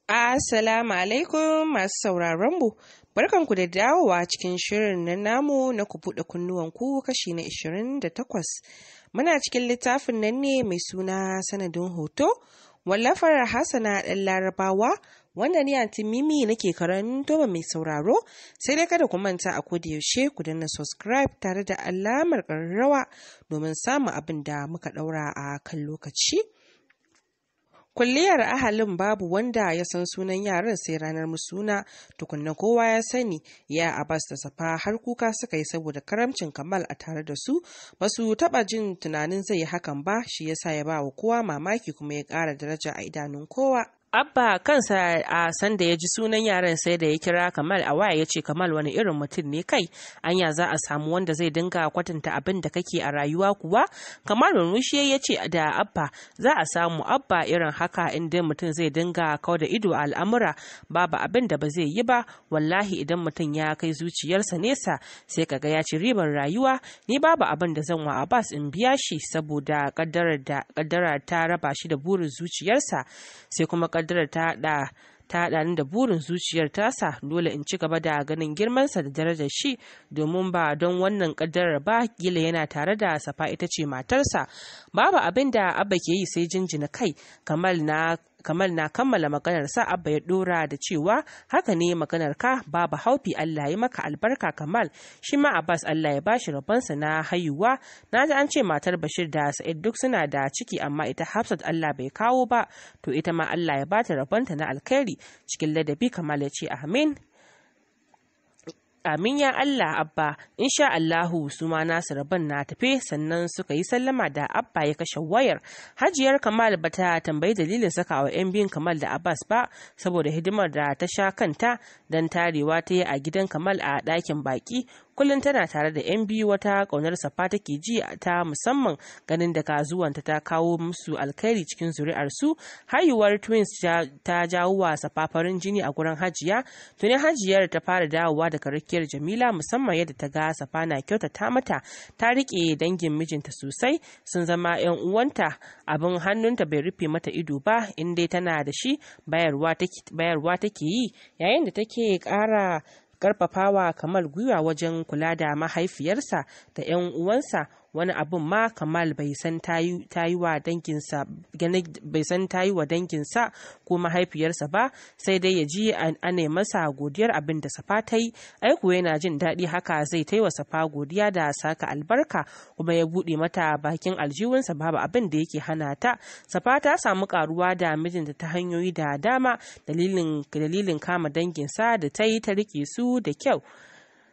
Assalamu alaikum masu sauraron mu. Barkanku da dawowa cikin shirin na namu na ku buɗe kunnuwanku kashi na 28. Muna cikin littafin nan ne mai suna sanadin hoto, wallafar Hassana ɗan Larabawa, wanda ni Anti Mimi nake karanto mai sauraro. Sai dai kada ku manta a koda yaushe ku danna subscribe tare da alamar ƙararrawa domin samun abin da muka ɗaura a kan lokaci. Kulliyar ahalin babu wanda ya san sunan yaran sai ranar musuna, tukunna kowa ya sani. Ya Abbas da Safa har kuka suka yi saboda karamcin Kamal a tare da su, ba su taɓa jin tunanin zai yi hakan ba, shi yasa ya ba wa kowa mamaki kuma ya ƙara daraja a idanun kowa. Abba kansa a sanda ya ji sunan yaran sai da ya kira Kamal a waya ya ce, Kamal wani irin mutum ne kai, anya za a samu wanda zai dinga kwatanta abin da kake a rayuwa kuwa? Kamal murmushi ya ce da Abba, za a samu Abba irin haka inda mutum zai dinga kau da ido a al'amura, babu abin da ba zai yi ba. Wallahi idan mutum ya kai zuciyarsa nesa sai kaga ya ci ribar rayuwa. Ni babu abin da zan wa Abbas in biya shi saboda kaddara ta raba shi da burin zuciyarsa, sai kuma kaddarar ta haɗa ni da burin zuciyar tasa. Dole in ci gaba da ganin girmansa da darajar shi, domin ba don wannan kaddarar ba gila yana tare da Safa ita ce matarsa. Babu abin da Abba ke yi sai jinjina kai. Kamal na kammala maganar sa Abba ya dora da cewa, haka ne maganar ka babu haufi, Allah ya maka albarka Kamal. Shi ma Abbas Allah ya bashi rabonsa na haihuwa. Na ji an ce matar Bashir da Sa'id duk suna da ciki, amma ita Hafsat Allah bai kawo ba, to ita ma Allah ya bata rabonta na alkhairi. Cikin ladabi Kamal ya ce amin. Amin ya Allah Abba, insha Allahu su ma nasu rabon na tafe. Sannan suka yi sallama da Abba ya kashe wayar. Hajiyar Kamal bata tambayi dalilin sakawa 'yan biyun Kamal da Abbas ba, saboda hidimar da ta sha kanta don tarewa ta yi a gidan Kamal a ɗakin baƙi. Kullum tana tare da 'yan biyu, wata ƙaunar Safa take ji ta musamman ganin da zuwanta ta kawo musu alkhairi cikin zuri'arsu. Haihuwar twins ta jawo wa Safa farin jini a gurin Hajiya. Tuni Hajiyar ta fara dawowa daga rakiyar Jamila, musamman yadda ta ga Safa na kyautata mata, ta riƙe dangin mijinta sosai, sun zama 'yan uwanta. Abin hannunta bai rufe mata ido ba, in dai tana da shi bayarwa take yi, yayin da take ƙara karfafawa Kamal gwiwa wajen kula da mahaifiyarsa da 'yan uwansa. Wani abun ma Kamal bai san ta yi wa danginsa ko mahaifiyarsa ba, sai dai ya ji ane masa godiyar abin da Safa ta yi. Aiko yana jin daɗi, haka zai ta yi wa Safa godiya da saka albarka, kuma ya buɗe mata bakin aljihunsa babu abin da yake hana ta. Safa ta samu karuwa da mijinta ta hanyoyi da dama, dalilin kama danginsa da ta yi ta rike su da kyau.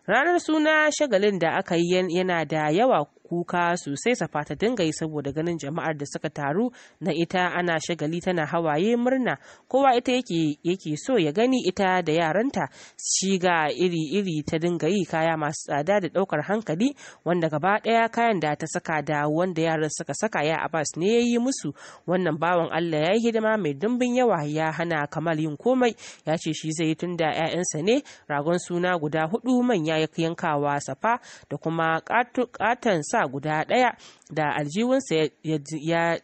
Ranar suna shagalin da aka yi yana da yawa, kuka sosai Safa ta dinga yi saboda ganin jama'ar da suka taru na ita ana shagali tana hawaye murna. Kowa ita yake so ya gani, ita da yaranta. Shiga iri-iri ta dinga yi, kaya masu tsada da ɗaukar hankali, wanda gaba ɗaya kayan da ta saka da wanda yaran suka saka ya Abbas ne ya yi musu. Wannan bawan Allah ya yi hidima mai dimbin yawa, ya hana Kamal yin komai, ya ce shi zai yi tun da 'ya'yansa ne. Ragon suna guda 4 manya ya yankawa Safa da kuma katon sa guda ɗaya da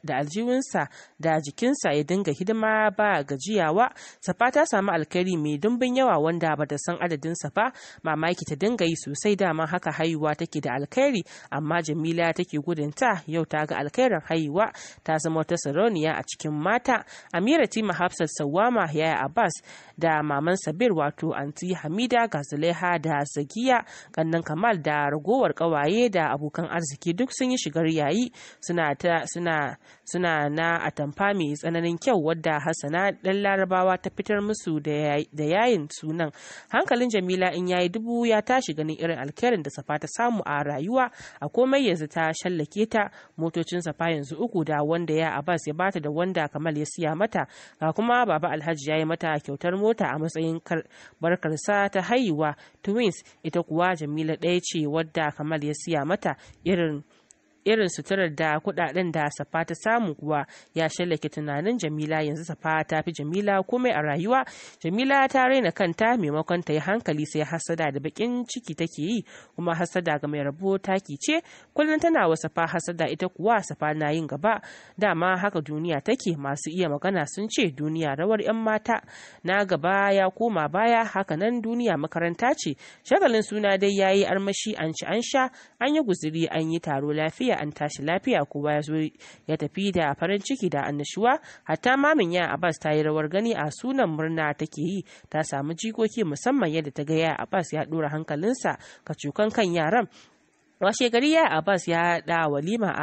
aljihunsa da jikinsa ya dinga hidima ba gajiyawa. Safa ta samu alkhairi mai dimbin yawa wanda bata san adadinsa ba. Mamaki ta dinga yi sosai, dama haka haihuwa take da alkhairi, amma Jamila take gudunta. Yau ta ga alkhairin haihuwa, ta zama wata sarauniya a cikin mata. Amira, Tima, Hafsat, Sawwama, Yaya Abbas da maman Sabir wato Anti Hamida, ga Zulaiha da Zakiya, kannan Kamal da ragowar kawaye da abokan arziki duk sun yi shigar yayi, suna na atamfa mai tsananin kyau wadda Hassana ɗan Larabawa ta fitar musu da yayin sunan. Hankalin Jamila in yayi dubu ya tashi ganin irin alkhairin da Safa ta samu a rayuwa. A komai yanzu ta shallake ta. Motocin Safa yanzu 3, da wanda ya Abbas ya bata da wanda Kamal ya siya mata, ga kuma Baba Alhaji ya yi mata kyautar mota a matsayin barkarsa ta haihuwa twins. Ita kuwa Jamila ɗaya ce wadda Kamal ya siya mata irin suturar da kudaden da Safa ta samu kuwa ya shallake tunanin Jamila. Yanzu Safa ta fi Jamila komai a rayuwa. Jamila ta raina kanta, maimakon ta yi hankali sai hasada da bakin ciki take yi, kuma hasada ga mai rabo taki ce. Kullum tana wa Safa hasada, ita kuwa Safa na yin gaba. Dama haka duniya take, masu iya magana sun ce duniya rawar 'yan mata, na gaba ya koma baya. Haka nan duniya makaranta ce. Shagalin suna dai yayi armashi, an ci an sha, an yi guziri, an yi taro lafiya, an tashi lafiya, kowa ya zo ya tafi da farin ciki da annashuwa. Hatta mamin ya Abbas ta yi rawar gani a sunan, murna take yi, ta samu jikoki, musamman yadda ta ga ya Abbas ya dora hankalinsa kacukan kan yaran. Washe gari ya Abbas ya haɗa walima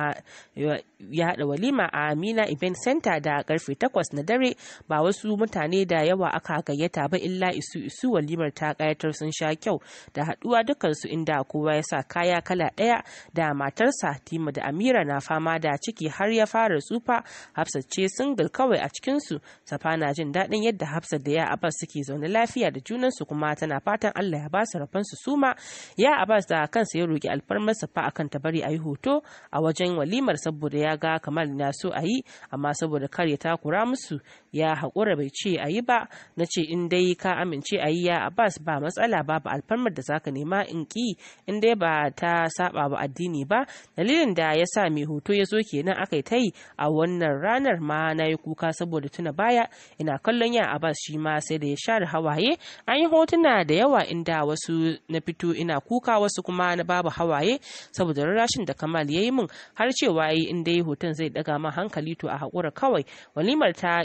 a Amina Event Center da karfe 8 na dare. Ba wasu mutane da yawa aka gayyata ba, illa isu walimar ta kayatar, sun sha kyau da haɗuwa dukansu, inda kowa ya sa kaya kala ɗaya. Da matarsa Tima da Amira na fama da ciki har ya fara tsufa, Hafsat ce single kawai a cikinsu. Safa na jin daɗin yadda Hafsat da ya Abbas suke zaune lafiya da junansu, kuma tana fatan Allah ya ba su rafansu suma. Ya Abbas da kansa ya roki alfarma Safa akan ta bari a yi hoto a wajen walimar, saboda ya ga Kamal na so a yi, amma saboda kar ya takura musu ya haƙura bai ce a yi ba. Na ce in dai ka amince a yi ya Abbas ba matsala, babu alfarmar da zaka nema in ki, in dai ba ta saba wa addini ba. Dalilin da ya sa mai hoto ya zo kenan, aka ta yi a wannan ranar ma na yi kuka saboda tuna baya. Ina kallon ya Abbas, shi ma sai da ya share hawaye. An yi hotuna da yawa inda wasu na fito ina kuka, wasu kuma na babu hawaye saboda rarrashin da Kamal ya yi min, har cewa yi in dai hoton zai daga ma hankali to a haƙura kawai. Walimar ta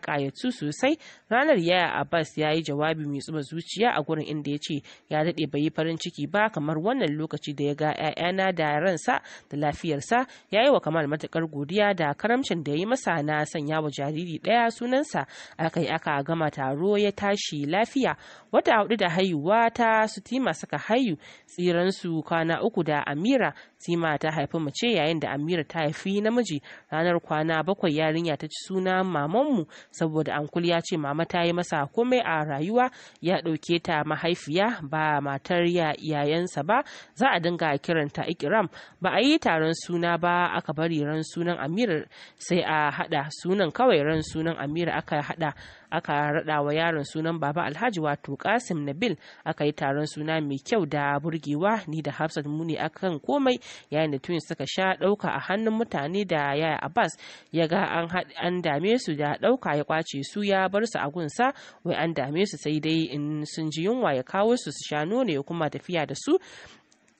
ƙayatu sosai. Ranar ya Abbas ya yi jawabi mai tsuba zuciya a gurin, inda ya ce ya daɗe bai yi farin ciki ba kamar wannan lokaci da ya ga 'ya'yana da ransa da lafiyarsa. Ya yi wa Kamal matuƙar godiya da karamcin da ya yi masa na sanya wa jariri ɗaya sunansa. Aka gama taro ya tashi lafiya. Wata 4 da haihuwa ta su Tima suka haihu, tsiransu kwana 3 da Amira. Tima ta haifi mace yayin da Amira ta haifi namiji. Ranar kwana 7 yarinya ta ci suna mamanmu, saboda ankul ya ce mama ta yi masa komai a rayuwa, ya ɗauke ta mahaifiya ba matar yayansa ba. Za a dinga kiranta Ikram. Ba a yi taron suna ba, aka bari ran sunan Amira sai a hada sunan kawai. Ran sunan Amira aka rada wa yaron sunan baba Alhaji wato Kasim Nabil. Aka yi taron suna mai kyau da burgewa, ni da Hafsat mu ne akan komai, yayin da twins suka sha dauka a hannun mutane da yaya Abbas ya ga an dame su da dauka, ya kwace su ya bar su a gunsa, wai an dame su sai dai in sun ji yunwa ya kawo su sha nono ya kuma tafiya da su.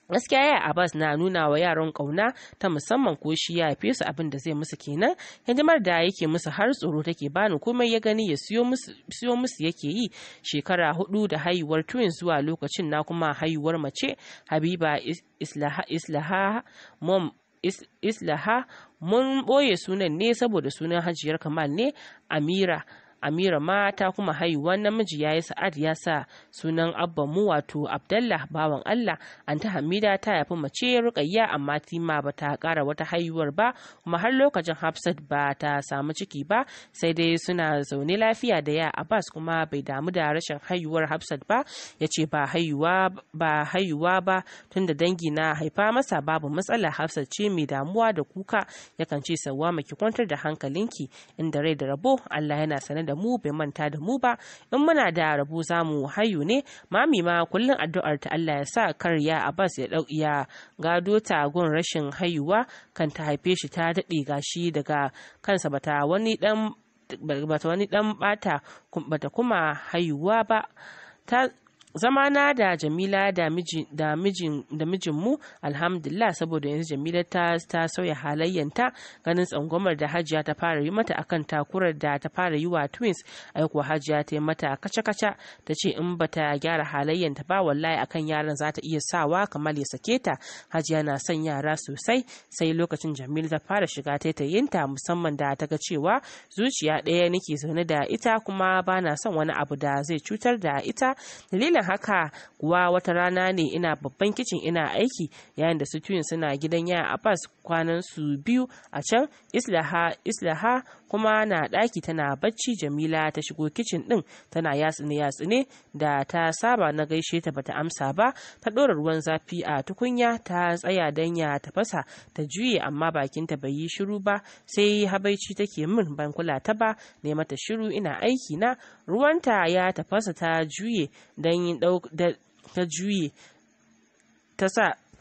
Gaskiya ya Abbas na nuna wa yaran kauna ta musamman, ko shi ya haife su abin da zai musu kenan. Hidimar da yake musu har tsoro take bani, komai ya gani ya siyo musu yake yi. Shekara 4 da haihuwar twins zuwa lokacin na kuma haihuwar mace Habiba Islaha mun boye sunan ne saboda sunan Hajiyar Kamal ne. Amira ma ta kuma haihuwar namiji, yayi Sa'ad ya sa sunan abban mu wato Abdallah bawan Allah. Anta Hamida ta haifi mace Ruqayya, amma Tima ba ta kara wata haihuwar ba, kuma har lokacin Hafsat ba ta samu ciki ba. Sai dai suna zaune lafiya da ya Abbas, kuma bai damu da rashin haihuwar Hafsat ba. Ya ce ba haihuwa ba tunda dangi na haifa masa babu matsala. Hafsat ce mai damuwa da kuka, yakan ce Sawwama ki kwantar da hankalinki, inda rai da rabo Allah yana sanar da mu, bai manta da mu ba. In muna da rabo za mu hayu ne. Mami ma kullum addu'ar ta Allah ya sa kar ya Abbas ya gado ta gun rashin haihuwa, kan ta haife shi ta daɗe gashi daga kansa bata wani dan bata kuma haihuwa ba. Ta zamana da Jamila da mijinmu alhamdulillah, saboda yanzu Jamila ta sauya halayyanta, ganin tsangwamar da Hajiya ta fara yi mata akan takurar da ta fara yi wa twins. Aiko Hajiya ta yi mata kaca-kaca, ta ce in bata gyara halayyanta ba wallahi akan yaran za ta iya sawa Kamal ya sake ta. Hajiya na son yara sosai. Sai lokacin Jamila ta fara shiga taitayinta, musamman da ta ga cewa zuciya ɗaya nake zaune da ita, kuma bana son wani abu da zai cutar da ita. Dalilin haka kuwa wata rana ne ina babban kicin ina aiki, yayin da su twins suna gidan ya Abbas kwanan su 2 a can. Islaha kuma na ɗaki tana bacci. Jamila ta shigo kicin ɗin tana yatsune da ta saba na gaishe ta bata amsa ba. Ta ɗora ruwan zafi a tukunya ta tsaya don ya tafasa ta juye, amma bakinta bai yi shiru ba, sai habaici take min. Ban kula ta ba, ne mata shiru ina aiki na. Ruwanta ya tafasa ta juye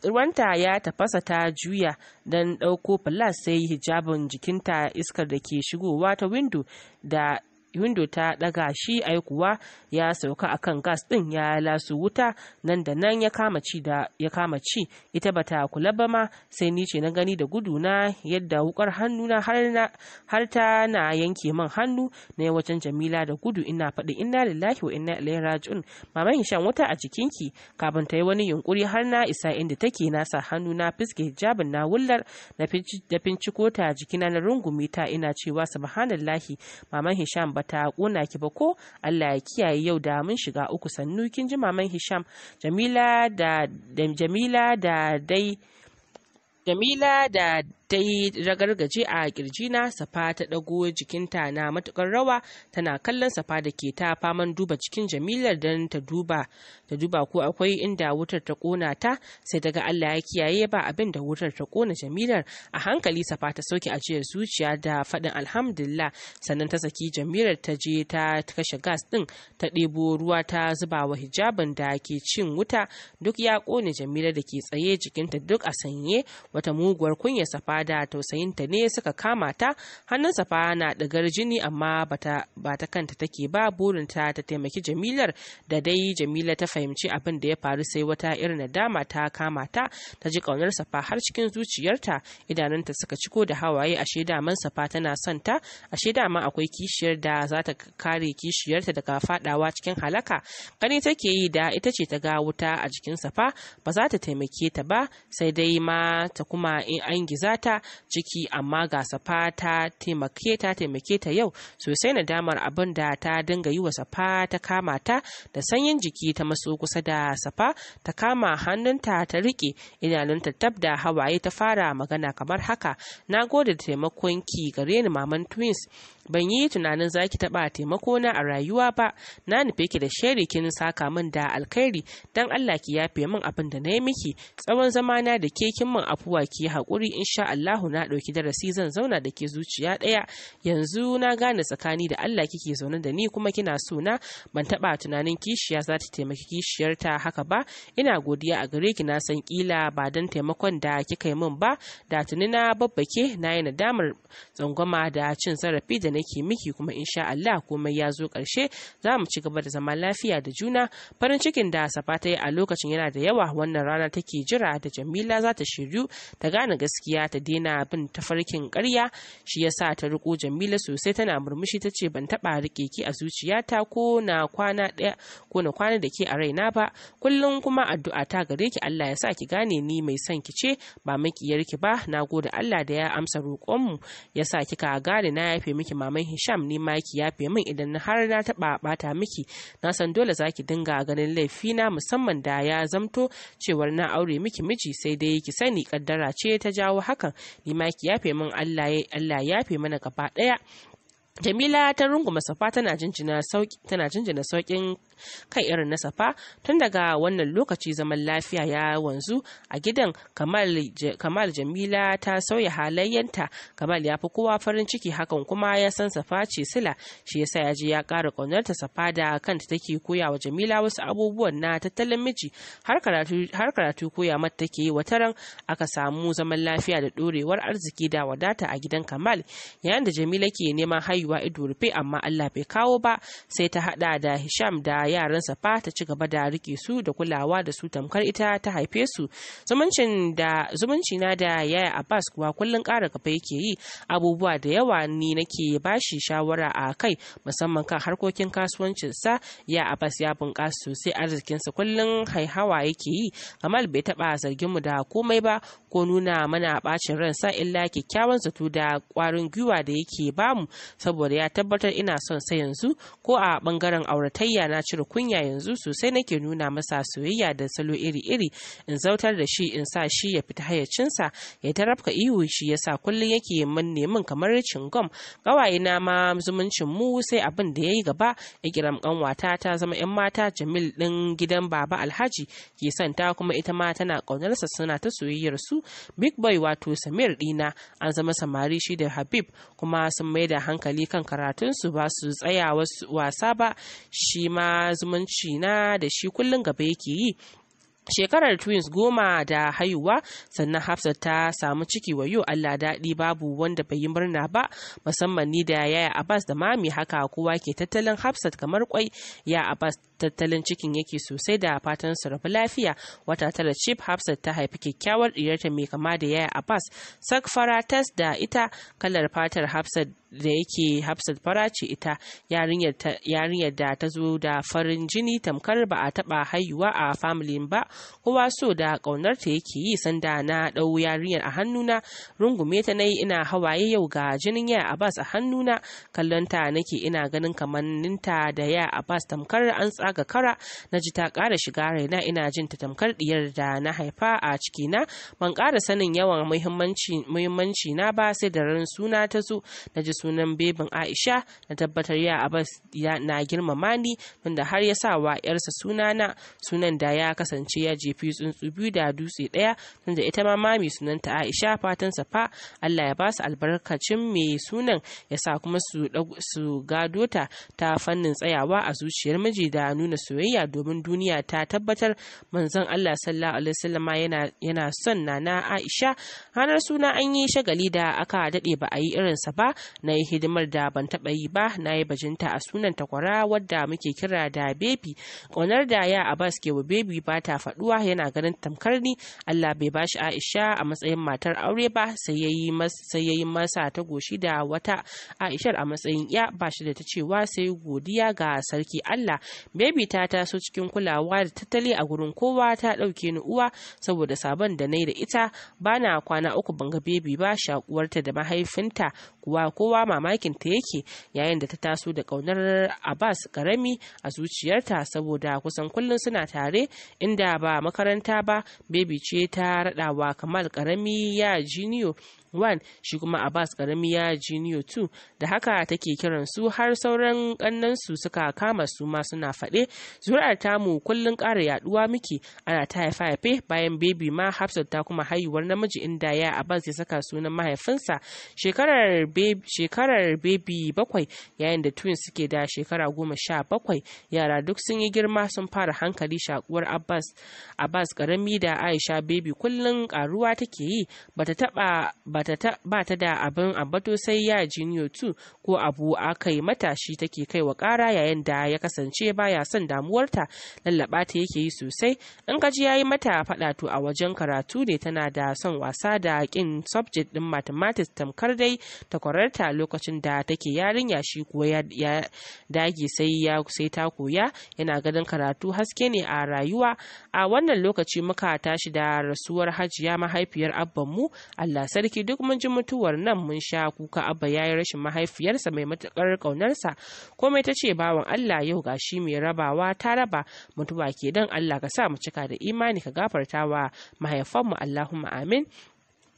ruwanta ya tafasa ta juya don ɗauko filas, sai hijabin jikinta iskar da ke shigowa ta windo ta daga shi, aikuwa ya sauka akan gas din ya lasu wuta nan da nan ya kama ci ita bata kula ba ma, sai ni ce na gani da gudu na yadda wukar hannuna har ta na yanke man hannu na wajen Jamila da gudu ina faɗi inna lillahi wa inna ilaihi raji'un. Maman Hisham wuta a jikinki. Kafin ta yi wani yunkuri har na isa inda take, na sa hannu na fiske hijabin na wullar da finciko ta jikina na rungumi ta ina cewa subhanallahi maman Hisham ta kona ki ba ko? Allah ya kiyaye, yau da mun shiga uku. Sannu kin ji maman Hisham. Jamila da dai ragargaje a kirjina. Safa ta dago jikinta na matukar rawa tana kallon Safa da ke ta faman duba cikin Jamilar don ta duba ko akwai inda wutar ta kona ta, sai daga Allah ya kiyaye ba abin da wutar ta kona Jamilar. A hankali Safa ta sauke ajiyar zuciya da faɗin alhamdulillah, sannan ta saki Jamilar ta je ta kashe gas din, ta ɗebo ruwa ta zuba wa hijabin da ke cin wuta, duk ya kone Jamilar da ke tsaye jikinta duk a sanye. Wata muguwar kunya Safa da tausayinta ne suka kama ta. Hannun Safa na ɗigar jini amma ba ta kanta take ba, burinta ta taimaki Jamilar. Da dai Jamila ta fahimci abin da ya faru, sai wata irin nadama ta kama ta ji ƙaunar Safa har cikin zuciyarta. Idanunta suka ciko da hawaye. Ashe daman Safa tana son ta, ashe dama akwai kishiyar da za ta kare kishiyarta daga fadawa cikin halaka. Gani take yi da ita ce ta ga wuta a jikin Safa, ba za ta taimake ta ba, sai dai ma ta kuma in an giza ta ciki. Amma ga Safa ta taimake ta yau sosai. Nadamar abin da ta dinga yi wa Safa ta kama ta. Da sanyin jiki ta matso kusa da Safa, ta kama hannunta ta rike, idanunta tab da hawaye ta fara magana kamar haka: na gode da taimakon ki gare ni maman twins. Ban yi tunanin zaki taba taimako na a rayuwa ba. Na nufe ki da sheri, kin saka min da alkhairi. Dan Allah ki yafe min abin da na yi miki. Tsawon zamana da ke kin min afuwa, ki haƙuri. Insha Allahu na ɗauki darasi, zan zauna da ke zuciya ɗaya. Yanzu na gane tsakani da Allah kike zaune da ni kuma kina so na. Ban taɓa tunanin kishiya za ta taimaki kishiyarta haka ba. Ina godiya a gare ki. Na san kila ba dan taimakon da kika yi min ba, da tuni na babbake na yi nadamar tsangwama da cin zarafi da nake miki, kuma insha Allah komai ya zo ƙarshe. Za mu ci gaba da zama lafiya da juna. Farin cikin da Safa ta yi a lokacin yana da yawa. Wannan rana take jira da Jamila za ta shiryu ta gane gaskiya, ta daina bin tafarkin ƙarya. Shi yasa ta riko Jamila sosai, tana murmushi ta ce ban taɓa rike ki a zuciyata ko na kwana da ke a raina ba. Kullum kuma addu'a ta gare ki, Allah ya sa ki gane ni mai son ki ce ba makiyar ki ba. Na gode Allah da ya amsa roƙonmu, ya sa kika gane na yafe miki maman Hisham. Ni ma ki yafe min idan har na taɓa bata miki. Na san dole za ki dinga ganin laifina, musamman da ya zamto cewar na aure miki miji, sai dai ki sani kaddara ce ta jawo hakan. Ni ma ki yafe min, Allah ya yafe mana gaba ɗaya. Jamila ta runguma Safa tana jinjina saukin kai irin na Safa. Tun daga wannan lokaci zaman lafiya ya wanzu a gidan. Kamal Jamila ta sauya halayyanta. Kamal ya fi kowa farin ciki, hakan kuma ya san Safa ce sila, shi yasa ya je ya ƙara ƙaunarta. Safa da kanta take koya wa Jamila wasu abubuwan na tattalin miji, har karatu koya mata take yi. Wataran aka samu zaman lafiya da ɗorewar arziki da wadata a gidan Kamal. Yayin da Jamila ke neman haihuwa ido rufe, amma Allah bai kawo ba, sai ta hada da Hisham da yaran Safa ta ci gaba da rike su da kulawa da su tamkar ita ta haife su. Zumunci na da yaya Abbas kuwa kullun ƙara gaba yake yi. Abubuwa da yawa ni nake bashi shawara a kai, musamman kan harkokin kasuwancinsa. Ya Abbas ya bunƙasa sosai, arzikinsa kullun haihawa yake yi. Kamal bai taɓa zargin mu da komai ba ko nuna mana bacin ransa, illa kyakkyawan zato da ƙwarin gwiwa da yake bamu. Saboda saboda ya tabbatar ina son sa yanzu, ko a bangaren auratayya na cire kunya yanzu sosai nake nuna masa soyayya da salo iri-iri, in zautar da shi, in sa shi ya fita hayyacinsa, ya tarafka ihu. Shi yasa kullum yake manne min kamar cingom. Ƙawaye na ma zumuncin mu sai abin da yayi gaba. Ikiram ƙanwata ta zama 'yan mata Jamil ɗin gidan Baba Alhaji ke santa, kuma ita ma tana ƙaunarsa, suna ta soyayyar su. Big boy wato Samir ɗina an zama samari shi da Habib, kuma sun mai da hankali kan karatunsu, ba su tsaya wasa ba. Shi ma zumunci na da shi kullum gaba yake yi. Shekarar twins 10 da haihuwa, sannan Hafsat ta samu ciki. Wayo Allah daɗi, babu wanda bai yi murna ba, musamman ni da yaya Abbas da mami. Haka kowa ke tattalin Hafsat kamar kwai. Ya Abbas tattalin cikin yake sosai, da fatan su rabu lafiya. Wata tara cif Hafsat ta haifi kyakkyawar diyarta mai kama da yaya Abbas, sak fara tas da ita. Kalar fatar Hafsat da yake Hafsat fara ce ita, yarinyar da ta zo da farin jini tamkar ba a taba haihuwa a familin ba. Kowa so da ƙaunarta yake yi. Sanda na ɗau yarinyar a hannuna, rungume ta nayi ina hawaye. Yau ga jinin yaya Abbas a hannuna, kallonta nake ina ganin kamanninta da yaya Abbas tamkar an tsaga kara. Na ji ta ƙara shiga raina, ina jin ta tamkar diyar da na haifa a cikina. Ban ƙara sanin yawan muhimmanci na ba, sai da ran suna ta zo na ji sunan bebin Aisha. Na tabbatar yaya Abbas na girmama ni, tunda har ya sa wa yarsa sunana, sunan da ya kasance ya jefi tsuntsu biyu da dutse ɗaya, tunda ita ma mami sunanta Aisha. Fatan sa fa Allah ya ba su albarkacin mai sunan, ya sa kuma su gado ta fannin tsayawa a zuciyar miji da nuna soyayya, domin duniya ta tabbatar manzon Allah sallallahu alaihi wasallama yana son nana Aisha. Ranar suna an yi shagali da aka dade ba a yi irinsa ba. Na yi hidimar da ban taba yi ba, na yi bajinta a sunan takwara wadda muke kira da bebi. Ƙaunar da ya Abbas ke wa bebi ba ta faduwa, yana ganin tamkar ni. Allah bai bashi Aisha a matsayin matar aure ba, sai yayi masa ta goshi da wata Aishar a matsayin ya. Ba shi da ta cewa sai godiya ga sarki Allah. Bebi ta taso cikin kulawa da tattali a gurin kowa, ta ɗauke ni uwa saboda sabon da na yi da ita. Bana kwana 3 ban ga bebi ba. Shakuwarta da mahaifinta kuwa kowa mamakin ta yake, yayin da ta taso da ƙaunar Abbas karami a zuciyarta, saboda kusan kullum suna tare. Inda ba makaranta ba, bebi ce ta raɗawa Kamal karami ya jiniyo 1, shi kuma Abbas karami ya jiniyo 2. Da haka take kiran su, har sauran kannansu suka kama su ma suna faɗe. Zuri'ar tamu kullun ƙara yaduwa muke, ana ta haife bayan bebi ma Hafsat ta kuma haihuwar namiji, inda ya Abbas ya saka sunan mahaifinsa. Shekarar bebi 7, yayin da twins suke da shekara 17. Yara duk sun yi girma, sun fara hankali. Shakuwar Abbas karami da Aisha bebi kullun karuwa take yi. Ba ta da abin ambato sai ya jiniyo 2, ko abu aka yi mata shi take kai wa ƙara, yayin da ya kasance baya son damuwarta. Lallaba ta yake yi sosai. In ka ji yayi mata faɗa to a wajen karatu ne. Tana da son wasa da kin subject din mathematics tamkar dai takwararta lokacin da take yarinya. Shi kuwa ya dage sai ta koya. Yana ganin karatu haske ne a rayuwa. A wannan lokaci muka tashi da rasuwar Hajiya, mahaifiyar abbanmu. Allah sarki, duk mun ji mutuwar nan mun sha kuka. Abba ya yi rashin mahaifiyarsa mai matukar ƙaunarsa. Komai ta ce bawan Allah, yau gashi mai rabawa ta raba. Mutuwa ke dan Allah ka sa mu cika da imani, ka gafarta wa mahaifanmu. Allahumma amin.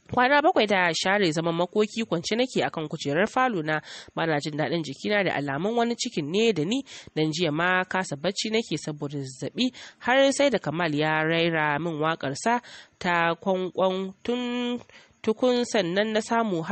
Kwana 7 da share zaman makoki, kwance nake akan kujerar falo na, bana jin daɗin jikina, da alamun wani cikin ne da ni. Dan jiya ma kasa bacci nake saboda zazzabi, har sai da Kamal ya raira min waƙarsa ta kwankwan tukun sannan na samu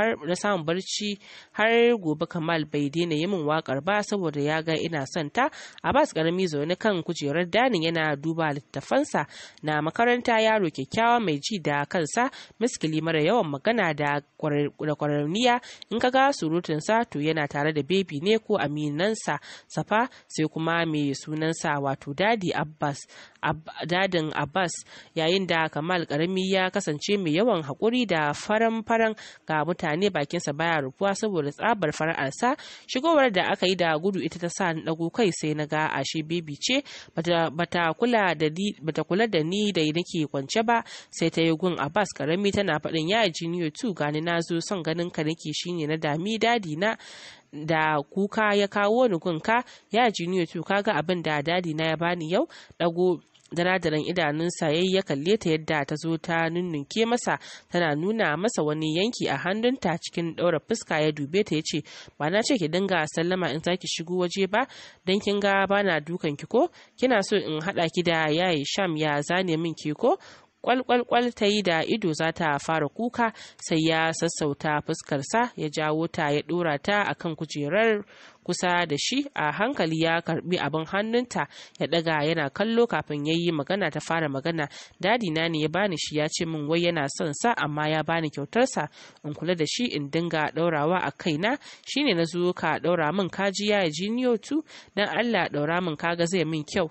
barci. Har gobe Kamal bai daina yi min wakar ba, saboda ya ga ina son ta. Abbas karami zaune kan kujerar danin yana duba littafansa na makaranta. Yaro kyakkyawa mai ji da kansa, miskili mara yawan magana da kwararniya. In ka ga surutunsa to yana tare da bebi ne ko aminansa Safa, sai kuma mai sunansa wato dadin Abbas. Yayin da Kamal karami ya kasance mai yawan haƙuri da faran ga mutane, bakinsa baya rufuwa saboda tsabar fara'arsa. Shigowar da aka yi da gudu ita ta sa ni dago kai, sai na ga ashe baby ce. Bata kula da ni da nake kwance ba, sai ta yi gun Abbas karami tana faɗin ya Junior 2 gani na zo son ganin ka nake, shine na dami dadi na da kuka ya kawo ni gunka. Ya Junior 2 kaga abin da dadi na ya bani yau. Dago daradaran idanunsa yayi ya kalle ta yadda ta zo ta nunnunke masa, tana nuna masa wani yanki a hannunta. Cikin ɗaura fuska ya dube ta yace ba na ce ki dinga sallama in zaki shigo waje ba, dan kin ga bana dukan ki ko? Kina so in hada ki da yayi Sham ya zane min ki ko? Kwalkwalkwal ta yi da ido za ta fara kuka, sai ya sassauta fuskarsa ya jawo ta ya dora ta akan kujerar kusa da shi. A hankali ya karbi abin hannunta ya daga yana kallo. Kafin ya yi magana ta fara magana. Dadi na ne ya bani shi, ya ce min wai yana son sa amma ya bani kyautarsa in kula da shi in dinga daurawa a kaina, shine na zo ka daura min kaji ya Junior 2 dan Allah daura min, kaga zai min kyau.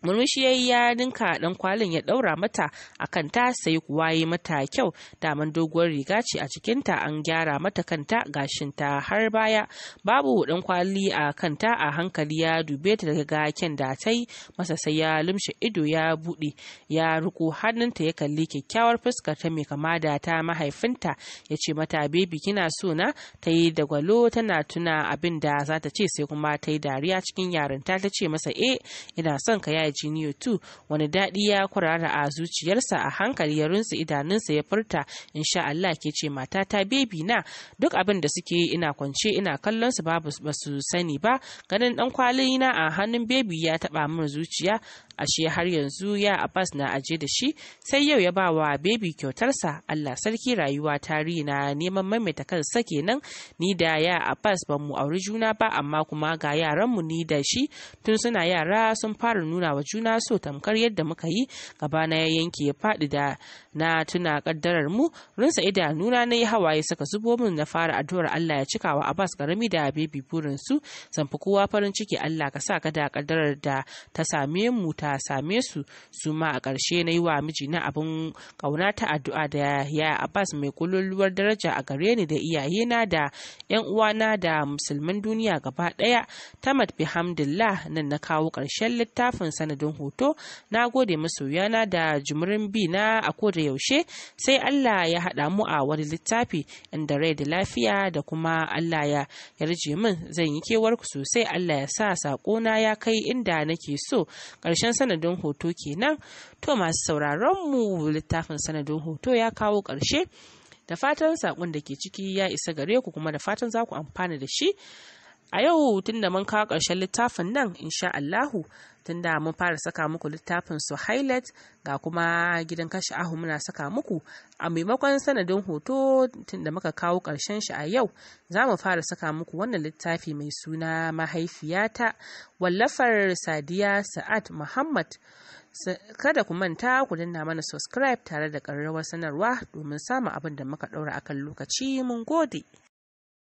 Murmushi yayi ya dinka dan kwalin ya daura mata a kanta, sai kuwa yi mata kyau. Daman doguwar riga ce a cikinta, an gyara mata kanta gashinta har baya, babu dan kwali a kanta. A hankali ya dube ta daga kyan da ta yi masa, sai ya lumshe ido ya bude ya riko hannunta ya kalli kyakkyawar fuskar ta mai kama da ta mahaifinta ya ce mata baby kina so na? Ta yi da gwalo tana tuna abin da za ta ce, sai kuma ta yi dariya cikin yarinta ta ce masa ina son ka ya Junior 2. Wani daɗi ya kurara a zuciyarsa. A hankali ya runtse idanunsa ya furta insha Allah ke ce matata baby na. Duk abin da suke yi ina kwance ina kallon su basu sani ba. Ganin dan kwali na a hannun baby ya taba min zuciya. Ashe har yanzu ya Abbas na aje da shi, sai yau ya ba wa baby kyautarsa. Allah sarki, rayuwa tarihi na neman maimaita kansa kenan. Ni da ya Abbas ban mu auri juna ba, amma kuma ga yaranmu ni da shi tun suna yara sun fara nuna wa juna so tamkar yadda muka yi. Gabana ya yanke ya faɗi da na tuna kaddarar mu. Rinsa idanuna na yi hawaye suka zubo min. Na fara addu'ar Allah ya cika wa Abbas karami da baby burin su. Zan fi kowa farin ciki. Allah ka sa ka da kaddarar da ta same mu ta same su su ma. A ƙarshe na yi wa mijina abin ƙauna ta addu'a da ya Abbas mai kululuwar daraja a gare ni da iyayena da 'yan uwana da musulman duniya gaba ɗaya. Tamat bihamdillah, nan na kawo ƙarshen littafin sanadin hoto. Na gode masoyana da jimirin bi na a koda yaushe. Sai Allah ya haɗa mu a wani littafi inda rai da lafiya da kuma Allah ya yarje min. Zan yi kewar ku sosai. Allah ya sa saƙona ya kai inda nake so. Ƙarshen sanadin hoto kenan. To masu sauraron mu, littafin sanadin hoto ya kawo ƙarshe. Da fatan saƙon da ke ciki ya isa gare ku, kuma da fatan za ku amfana da shi. A yau tunda mun kawo ƙarshen littafin nan, insha Allahu, tunda mun fara saka muku littafin su highlight ga kuma gidan kashi ahu muna saka muku, a maimakon sanadin hoto tunda muka kawo ƙarshen shi a yau, za mu fara saka muku wannan littafi mai suna mahaifiyata, wallafar Sadiya Sa'ad Muhammad. Kada ku manta ku danna mana subscribe tare da ƙararrawar sanarwa domin samun abin da muka ɗaura akan lokaci. Mun gode.